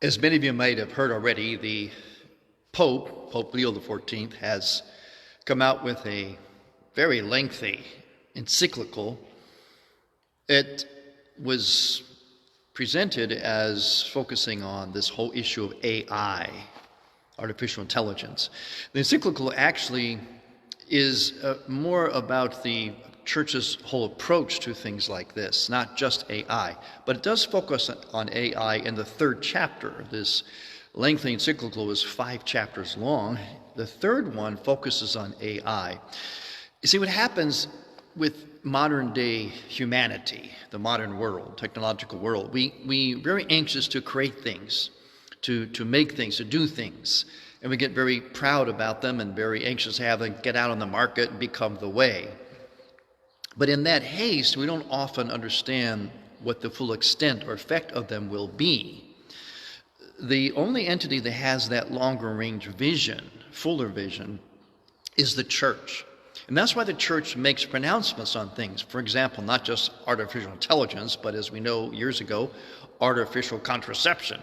As many of you might have heard already, the Pope Leo XIV, has come out with a very lengthy encyclical. It was presented as focusing on this whole issue of AI, artificial intelligence. The encyclical actually is more about the Church's whole approach to things like this, not just AI, but it does focus on AI in the third chapter. This lengthy encyclical is 5 chapters long. The third one focuses on AI. You see, what happens with modern day humanity, the modern world, technological world, we're very anxious to create things, to make things, to do things. And we get very proud about them and very anxious to have them get out on the market and become the way. But in that haste, we don't often understand what the full extent or effect of them will be. The only entity that has that longer range vision, fuller vision, is the church. And that's why the church makes pronouncements on things. For example, not just artificial intelligence, but as we know years ago, artificial contraception,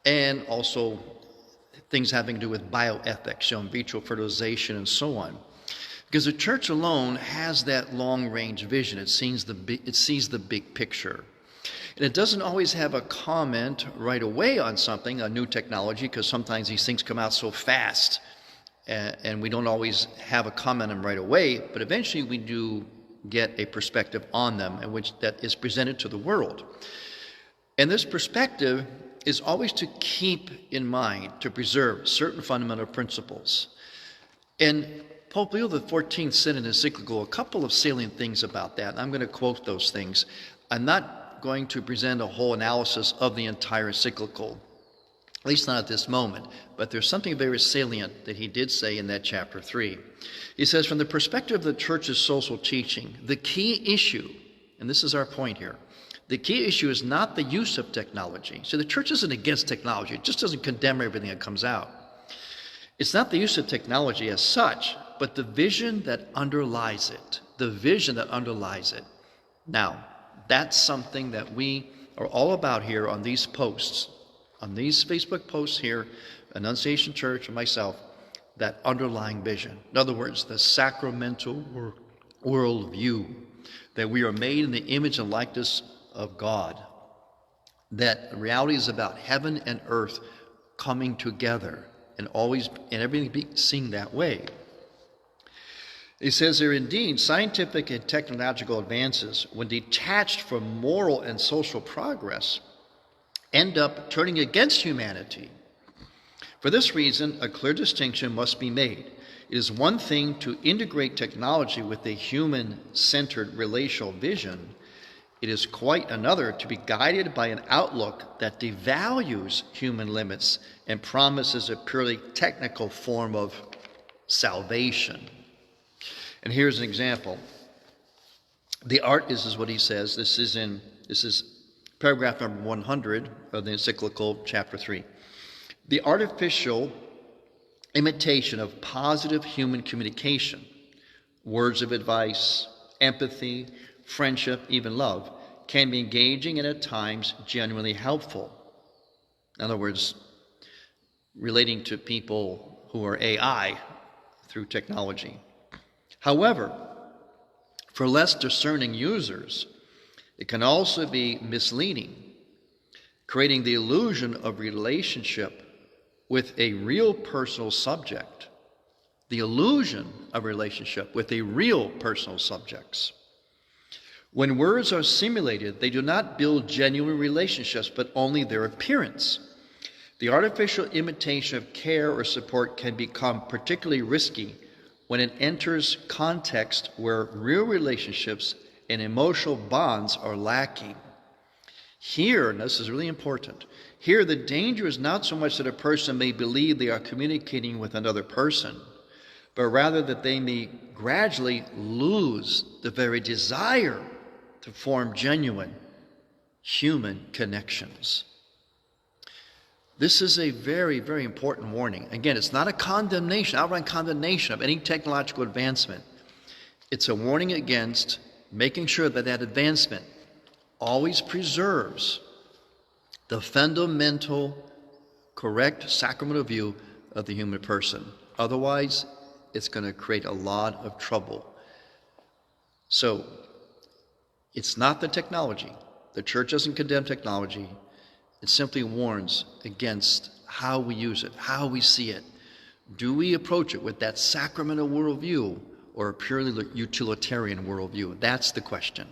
and also things having to do with bioethics, in vitro fertilization, and so on. Because the church alone has that long-range vision. It sees the big picture. And it doesn't always have a comment right away on something, a new technology, because sometimes these things come out so fast, and we don't always have a comment on them right away, but eventually we do get a perspective on them, in which that is presented to the world. And this perspective is always to keep in mind, to preserve certain fundamental principles. And Pope Leo XIV said in his encyclical a couple of salient things about that. I'm going to quote those things. I'm not going to present a whole analysis of the entire encyclical, at least not at this moment, but there's something very salient that he did say in that chapter 3. He says, from the perspective of the church's social teaching, the key issue, and this is our point here, the key issue is not the use of technology. So the church isn't against technology. It just doesn't condemn everything that comes out. It's not the use of technology as such, but the vision that underlies it. The vision that underlies it. Now, that's something that we are all about here on these posts, on these Facebook posts here, Annunciation Church and myself, that underlying vision. In other words, the sacramental worldview, that we are made in the image and likeness of God, that reality is about heaven and earth coming together and always and everything being seen that way. He says there, indeed, scientific and technological advances, when detached from moral and social progress, end up turning against humanity. For this reason, a clear distinction must be made. It is one thing to integrate technology with a human-centered relational vision. It is quite another to be guided by an outlook that devalues human limits and promises a purely technical form of salvation. And here's an example. This is what he says. This is paragraph number 100 of the encyclical, chapter 3. The artificial imitation of positive human communication, words of advice, empathy, friendship, even love, can be engaging and at times genuinely helpful. In other words, relating to people who are AI through technology. However, for less discerning users, it can also be misleading, creating the illusion of relationship with a real personal subject. The illusion of relationship with a real personal subjects. When words are simulated, they do not build genuine relationships, but only their appearance. The artificial imitation of care or support can become particularly risky when it enters context where real relationships and emotional bonds are lacking. Here, and this is really important, here the danger is not so much that a person may believe they are communicating with another person, but rather that they may gradually lose the very desire to form genuine human connections. This is a very, very important warning. Again, it's not a condemnation, outright condemnation of any technological advancement. It's a warning against making sure that that advancement always preserves the fundamental correct sacramental view of the human person. Otherwise, it's going to create a lot of trouble. So, it's not the technology. The Church doesn't condemn technology. It simply warns against how we use it, how we see it. Do we approach it with that sacramental worldview or a purely utilitarian worldview? That's the question.